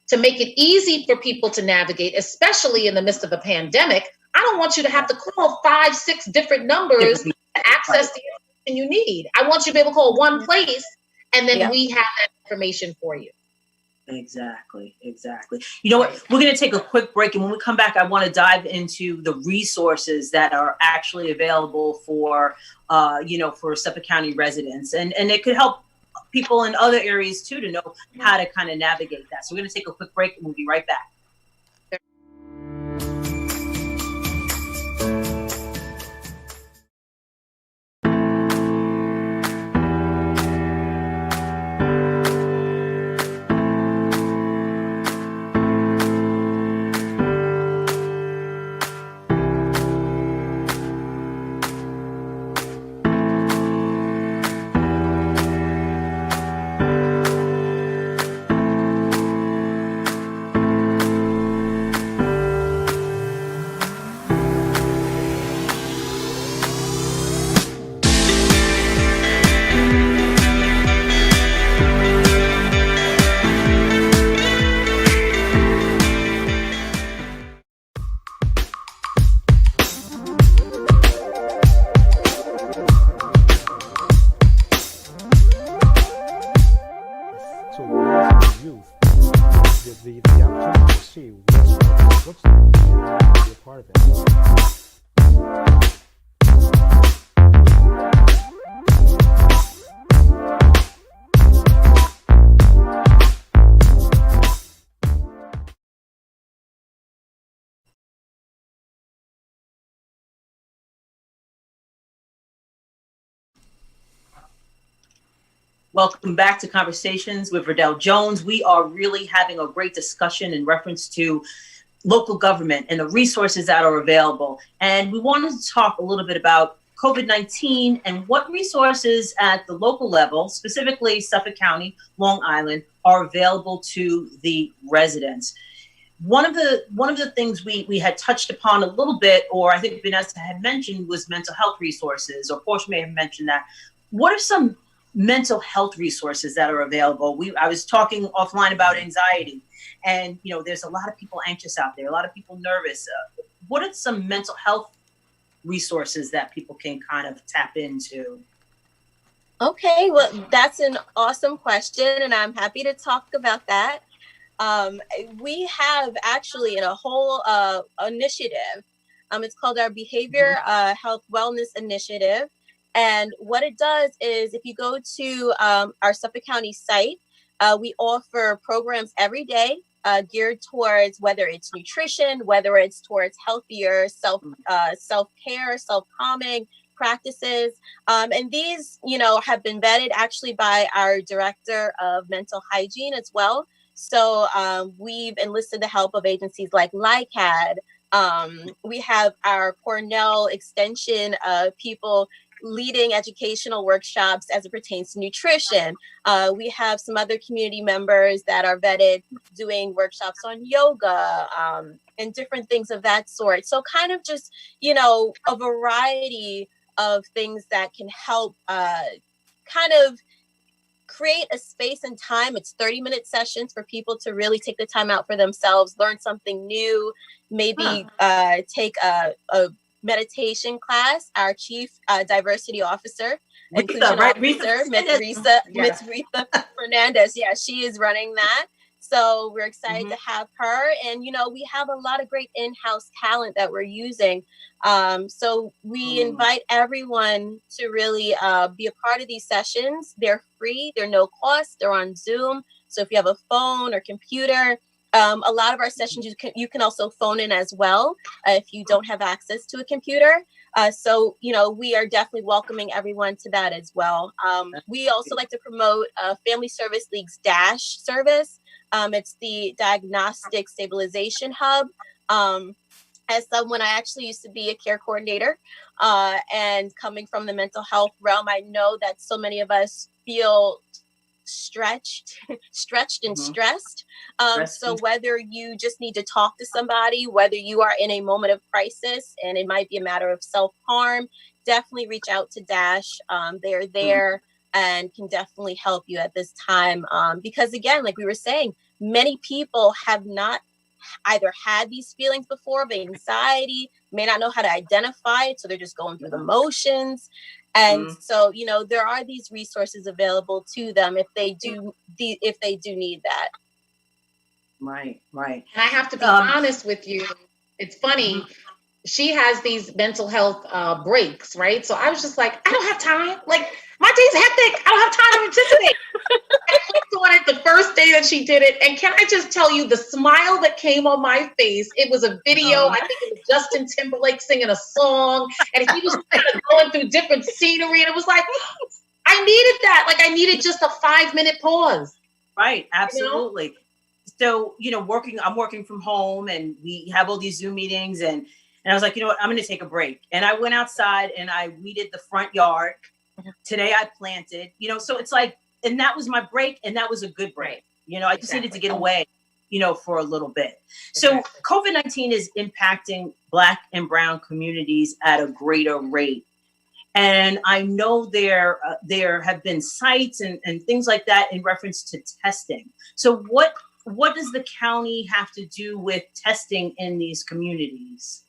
to make it easy for people to navigate, especially in the midst of a pandemic. I don't want you to have to call 5, 6 different numbers to access the information you need. I want you to be able to call one place and then we have that information for you. Exactly. You know what? We're going to take a quick break, and when we come back, I want to dive into the resources that are actually available for, for Suffolk County residents, and it could help people in other areas too to know how to kind of navigate that. So we're going to take a quick break, and we'll be right back. Welcome back to Conversations with Verdel Jones. We are really having a great discussion in reference to local government and the resources that are available. And we wanted to talk a little bit about COVID-19 and what resources at the local level, specifically Suffolk County, Long Island, are available to the residents. One of the things we had touched upon a little bit, or I think Vanessa had mentioned, was mental health resources, or Portia may have mentioned that. What are some mental health resources that are available? I was talking offline about anxiety, and there's a lot of people anxious out there, a lot of people nervous. What are some mental health resources that people can kind of tap into? Okay, well, that's an awesome question, and I'm happy to talk about that. We have actually a whole initiative. It's called our Behavior Health Wellness Initiative. And what it does is, if you go to our Suffolk County site, we offer programs every day geared towards whether it's nutrition, whether it's towards healthier self-care, self-calming practices. And these, have been vetted actually by our director of mental hygiene as well. So we've enlisted the help of agencies like LICAD. We have our Cornell Extension people leading educational workshops as it pertains to nutrition. We have some other community members that are vetted doing workshops on yoga and different things of that sort. So kind of just, you know, a variety of things that can help kind of create a space and time. It's 30-minute sessions for people to really take the time out for themselves, learn something new, maybe take a meditation class. Our chief diversity officer, inclusion officer, Ms. Rita Fernandez. Yeah, she is running that. So we're excited to have her. And, you know, we have a lot of great in-house talent that we're using. So we invite everyone to really be a part of these sessions. They're free. They're no cost. They're on Zoom. So if you have a phone or computer, a lot of our sessions, you can also phone in as well if you don't have access to a computer. So, you know, we are definitely welcoming everyone to that as well. We also like to promote Family Service League's DASH service. It's the Diagnostic Stabilization Hub. As someone, I actually used to be a care coordinator, and coming from the mental health realm, I know that so many of us feel stretched and stressed. So whether you just need to talk to somebody, whether you are in a moment of crisis and it might be a matter of self-harm, definitely reach out to DASH. They're there and can definitely help you at this time. Because again, like we were saying, many people have not either had these feelings before of anxiety, may not know how to identify it, so they're just going through the motions. And so, you know, there are these resources available to them if they do need that. Right. And I have to be honest with you. It's funny. She has these mental health breaks, right? So I was just like, I don't have time. Like, my day's hectic. I don't have time to participate. I clicked on it the first day that she did it. And can I just tell you the smile that came on my face? It was a video. I think it was Justin Timberlake singing a song. And he was kind of going through different scenery. And it was like, I needed that. Like, I needed just a 5-minute pause. Right. Absolutely. You know? So, you know, I'm working from home and we have all these Zoom meetings and I was like, you know what, I'm going to take a break. And I went outside and I weeded the front yard. Today I planted, you know, so it's like, and that was my break. And that was a good break. You know, I just needed to get away, you know, for a little bit. So COVID-19 is impacting Black and Brown communities at a greater rate. And I know there have been sites and things like that in reference to testing. So what does the county have to do with testing in these communities?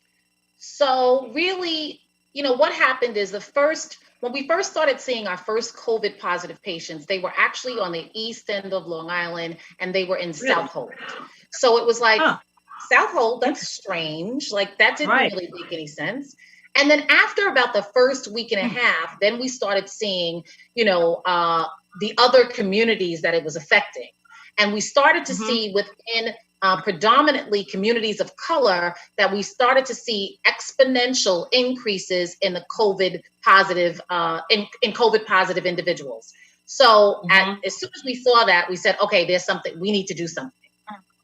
So really, you know, what happened is when we first started seeing our first COVID positive patients, they were actually on the east end of Long Island and they were in Southold. So it was like, Southold, that's strange. Like that didn't really make any sense. And then after about the first week and a half, then we started seeing, you know, the other communities that it was affecting. And we started to see within predominantly communities of color that we started to see exponential increases in the COVID positive in COVID positive individuals. So as soon as we saw that, we said, okay, there's something, we need to do something.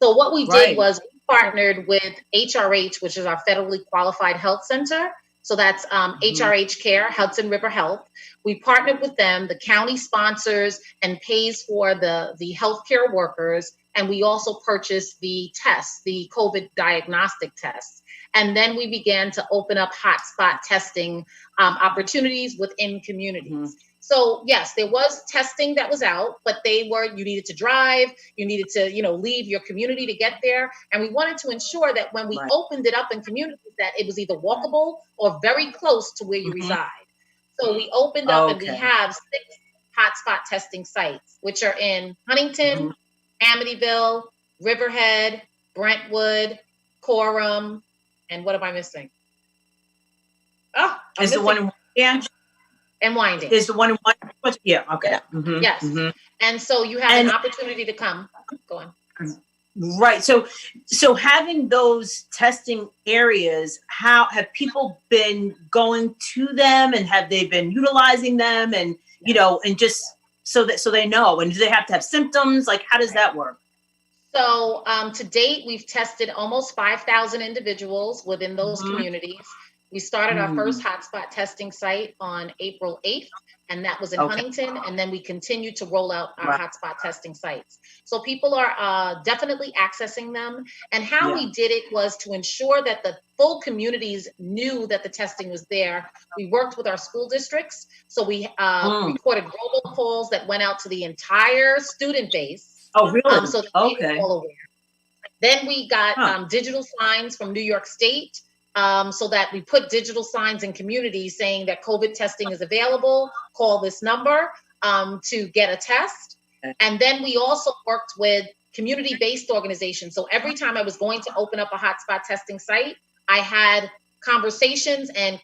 So what we did was we partnered with HRH, which is our federally qualified health center. So that's HRH Care, Hudson River Health. We partnered with them. The county sponsors and pays for the healthcare workers. And we also purchased the tests, the COVID diagnostic tests. And then we began to open up hotspot testing opportunities within communities. So yes, there was testing that was out, but you needed to drive, you needed to, you know, leave your community to get there. And we wanted to ensure that when we opened it up in communities that it was either walkable or very close to where you reside. So we opened up and we have 6 hotspot testing sites, which are in Huntington, Amityville, Riverhead, Brentwood, Coram, and what am I missing? Oh, is the one in and Winding. Is the one in Winding? Yeah, okay. Yes. And so you have an opportunity to come. Go on. Right. So having those testing areas, how have people been going to them and have they been utilizing them and, you know, and just so they know, and do they have to have symptoms? Like, how does that work? So to date, we've tested almost 5,000 individuals within those communities. We started our first hotspot testing site on April 8th, and that was in Huntington. And then we continued to roll out our hotspot testing sites. So people are definitely accessing them. And how we did it was to ensure that the full communities knew that the testing was there. We worked with our school districts. So we recorded global calls that went out to the entire student base. Oh, really? So that they were all aware. Then we got digital signs from New York State. So that we put digital signs in communities saying that COVID testing is available, call this number to get a test. And then we also worked with community-based organizations. So every time I was going to open up a hotspot testing site, I had conversations and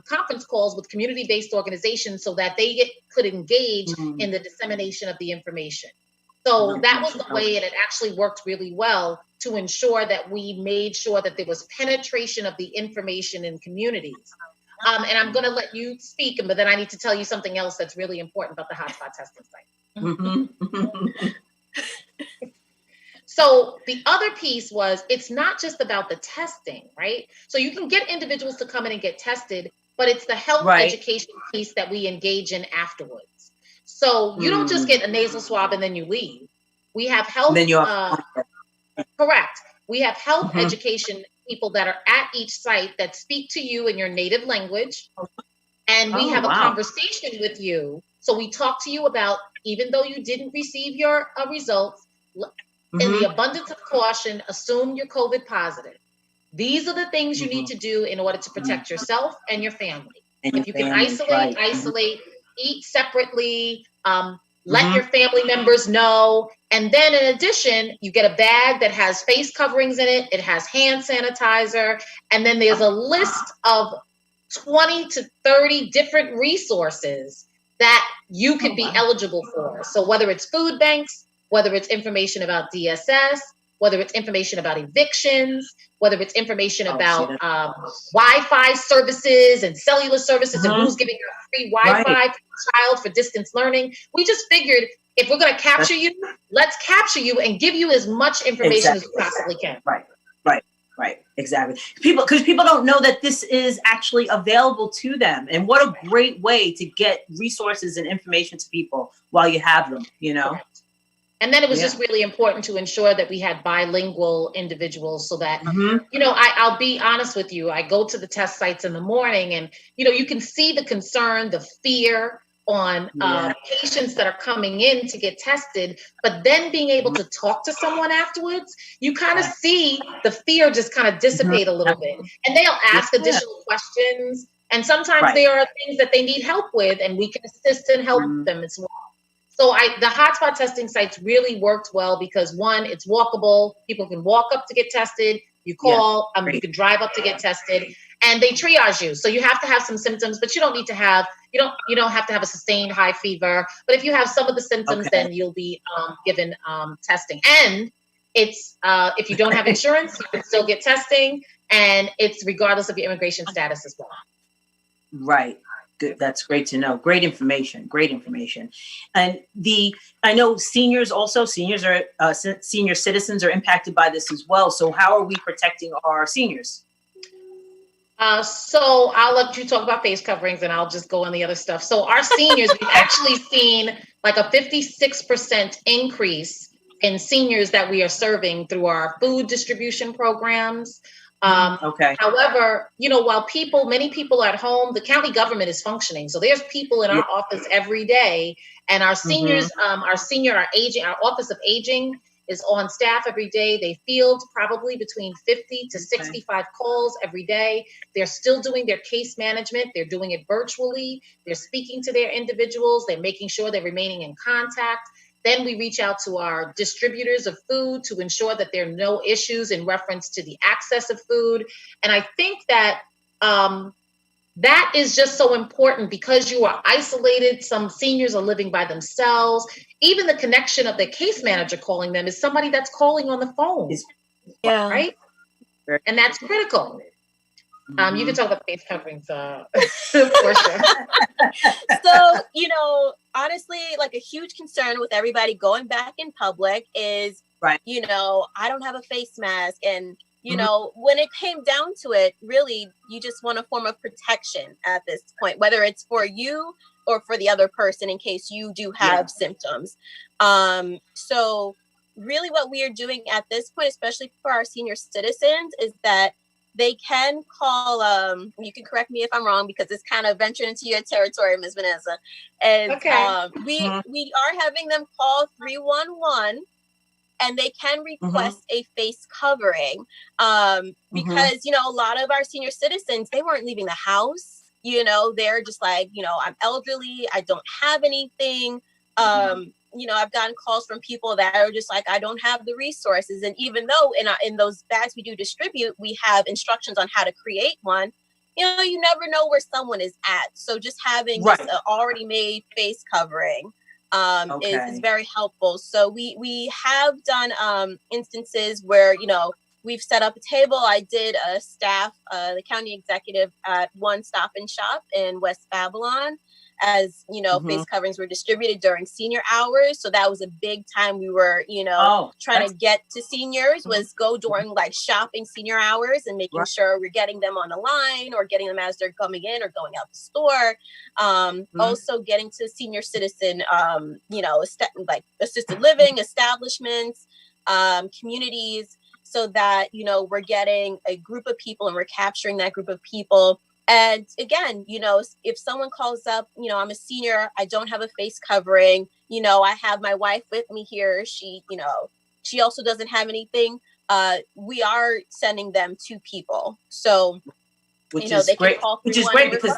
conference calls with community-based organizations so that they could engage in the dissemination of the information. So that was the way, and it actually worked really well to ensure that we made sure that there was penetration of the information in communities. And I'm going to let you speak, but then I need to tell you something else that's really important about the hotspot testing site. So the other piece was, it's not just about the testing, right? So you can get individuals to come in and get tested, but it's the health education piece that we engage in afterwards. So you don't just get a nasal swab and then you leave. We have health, correct. We have health education people that are at each site that speak to you in your native language. And we have a conversation with you. So we talk to you about, even though you didn't receive your results, in the abundance of caution, assume you're COVID positive. These are the things you need to do in order to protect yourself and your family. If you can isolate, eat separately, let your family members know. And then in addition, you get a bag that has face coverings in it. It has hand sanitizer. And then there's a list of 20 to 30 different resources that you could be eligible for. So whether it's food banks, whether it's information about DSS, whether it's information about evictions, whether it's information about Wi-Fi services and cellular services and who's giving you free Wi-Fi for your child for distance learning. We just figured, if we're going to capture you, let's capture you and give you as much information as we possibly can. Right. Exactly. Because people don't know that this is actually available to them. And what a great way to get resources and information to people while you have them, you know? Correct. And then it was just really important to ensure that we had bilingual individuals so that, you know, I'll be honest with you. I go to the test sites in the morning and, you know, you can see the concern, the fear on patients that are coming in to get tested, but then being able to talk to someone afterwards, you kind of see the fear just kind of dissipate a little bit. And they'll ask additional questions. And sometimes there are things that they need help with, and we can assist and help them as well. So the hotspot testing sites really worked well because, one, it's walkable. People can walk up to get tested. You call, you can drive up to get tested, and they triage you. So you have to have some symptoms, but you don't need to have, you don't have to have a sustained high fever. But if you have some of the symptoms, then you'll be given testing. And it's if you don't have insurance, you can still get testing, and it's regardless of your immigration status as well. Right. Good. That's great to know. Great information. And I know senior citizens are impacted by this as well. So how are we protecting our seniors? So I'll let you talk about face coverings and I'll just go on the other stuff. So our seniors, we've actually seen like a 56% increase in seniors that we are serving through our food distribution programs. However, you know, while many people at home, the county government is functioning. So there's people in our office every day, and our seniors, our office of aging is on staff every day. They field probably between 50 to 65 calls every day. They're still doing their case management. They're doing it virtually. They're speaking to their individuals. They're making sure they're remaining in contact. Then we reach out to our distributors of food to ensure that there are no issues in reference to the access of food. And I think that that is just so important because you are isolated. Some seniors are living by themselves. Even the connection of the case manager calling them is somebody that's calling on the phone. Right? And that's critical. You can talk about face coverings for sure. So, you know, honestly, like a huge concern with everybody going back in public is, you know, I don't have a face mask and you know, when it came down to it, really, you just want a form of protection at this point, whether it's for you or for the other person in case you do have symptoms. So really what we are doing at this point, especially for our senior citizens, is that they can call, you can correct me if I'm wrong, because it's kind of venturing into your territory, Ms. Vanessa. And we are having them call 311, and they can request a face covering, because, you know, a lot of our senior citizens, they weren't leaving the house. You know, they're just like, you know, I'm elderly, I don't have anything. You know, I've gotten calls from people that are just like, I don't have the resources. And even though in those bags we do distribute, we have instructions on how to create one, you know, you never know where someone is at. So just having just an already made face covering is very helpful. So we have done instances where, you know, we've set up a table. I did a staff, the county executive at one Stop and Shop in West Babylon, as, you know, face coverings were distributed during senior hours. So that was a big time we were, you know, trying to get to seniors, was go during like shopping senior hours and making sure we're getting them on the line or getting them as they're coming in or going out the store. Also getting to senior citizen, you know, like assisted living establishments, communities, so that, you know, we're getting a group of people and we're capturing that group of people. And again, you know, if someone calls up, you know, I'm a senior, I don't have a face covering, you know, I have my wife with me here. She, you know, she also doesn't have anything. We are sending them to people. So, you know, they can call 311, which is great because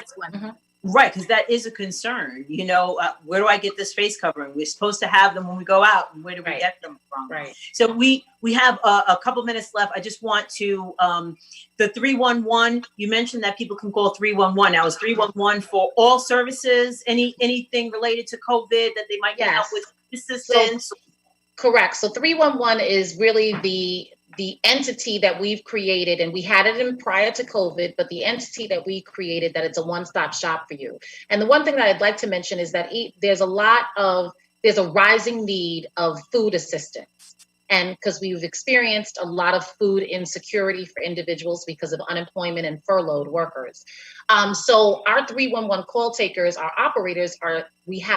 right, because that is a concern. You know, where do I get this face covering? We're supposed to have them when we go out, and where do we get them from? Right. So we have a couple minutes left. I just want to the 311. You mentioned that people can call 311. Now, is 311 for all services? Anything related to COVID that they might get help with assistance? So, correct. So 311 is really the entity that we've created, and we had it in prior to COVID, but the entity that we created, that it's a one-stop shop for you. And the one thing that I'd like to mention is that there's a rising need of food assistance. And because we've experienced a lot of food insecurity for individuals because of unemployment and furloughed workers. So our 311 call takers, our operators I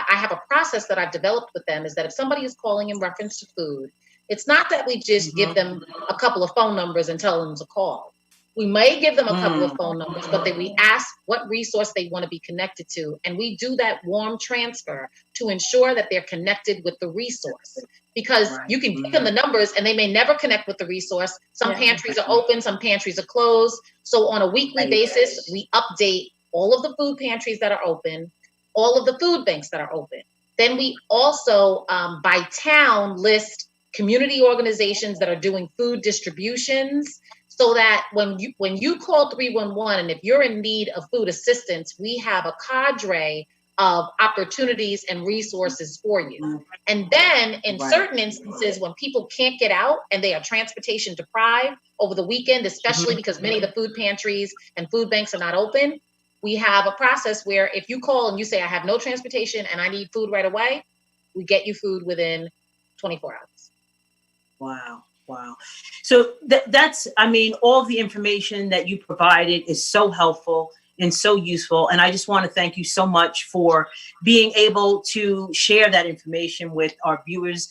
have a process that I've developed with them, is that if somebody is calling in reference to food, it's not that we just give them a couple of phone numbers and tell them to call. We may give them a couple of phone numbers, but then we ask what resource they want to be connected to. And we do that warm transfer to ensure that they're connected with the resource. Because you can give them the numbers and they may never connect with the resource. Some pantries are open, some pantries are closed. So on a weekly basis, we update all of the food pantries that are open, all of the food banks that are open. Then we also, by town, list community organizations that are doing food distributions, so that when you call 311 and if you're in need of food assistance, we have a cadre of opportunities and resources for you. And then in certain instances, when people can't get out and they are transportation deprived over the weekend, especially because many of the food pantries and food banks are not open, we have a process where if you call and you say, I have no transportation and I need food right away, we get you food within 24 hours. Wow. So that's, I mean, all the information that you provided is so helpful and so useful. And I just want to thank you so much for being able to share that information with our viewers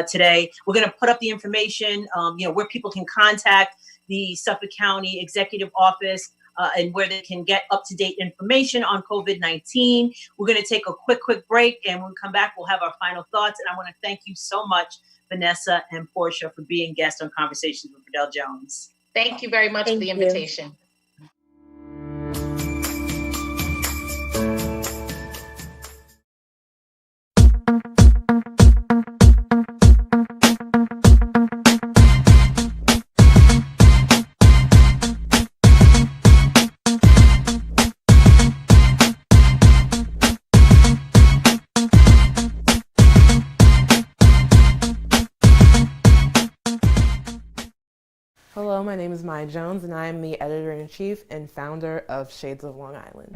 today. We're going to put up the information, you know, where people can contact the Suffolk County Executive Office and where they can get up-to-date information on COVID-19. We're going to take a quick break, and when we come back, we'll have our final thoughts. And I want to thank you so much, Vanessa and Portia, for being guests on Conversations with Verdel Jones. Thank you very much for the invitation. Hello, my name is Maya Jones, and I am the editor-in-chief and founder of Shades of Long Island.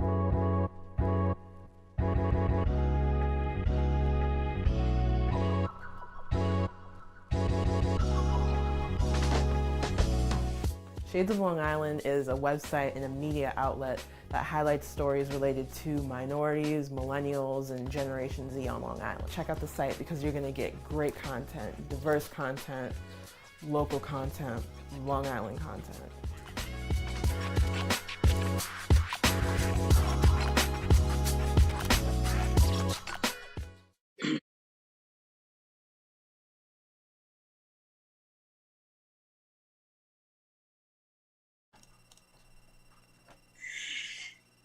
Shades of Long Island is a website and a media outlet that highlights stories related to minorities, millennials, and Generation Z on Long Island. Check out the site because you're going to get great content, diverse content, local content, Long Island content.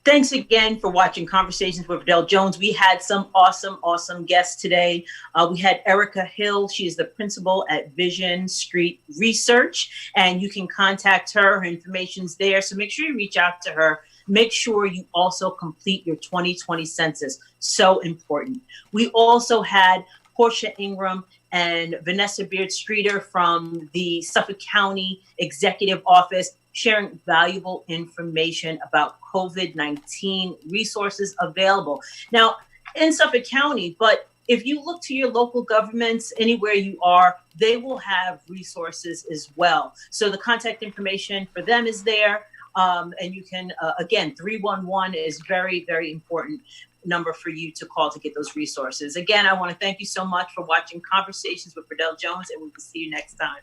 Thanks again for watching Conversations with Verdel Jones. We had some awesome guests today. We had Erika Hill. She is the principal at Vision Street Research, and you can contact her. Her information's there, so make sure you reach out to her. Make sure you also complete your 2020 census. So important. We also had Portia Ingram and Vanessa Beard-Streeter from the Suffolk County Executive Office sharing valuable information about COVID-19 resources available. Now, in Suffolk County, but if you look to your local governments, anywhere you are, they will have resources as well. So the contact information for them is there. And you can, again, 311 is very, very important number for you to call to get those resources. Again, I want to thank you so much for watching Conversations with Verdel Jones, and we will see you next time.